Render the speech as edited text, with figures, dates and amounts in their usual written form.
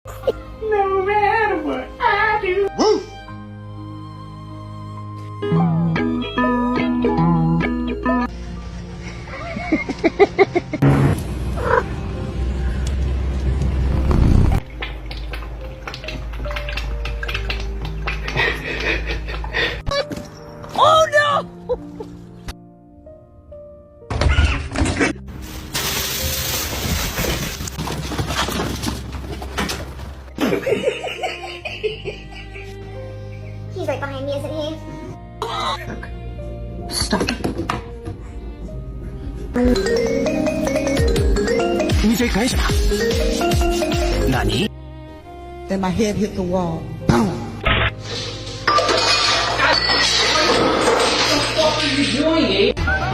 No matter what I do. Woo! He's right behind me, isn't he? Stop. 你在干什么？那你 Then my head hit the wall. Boom. What the fuck are you doing, eh?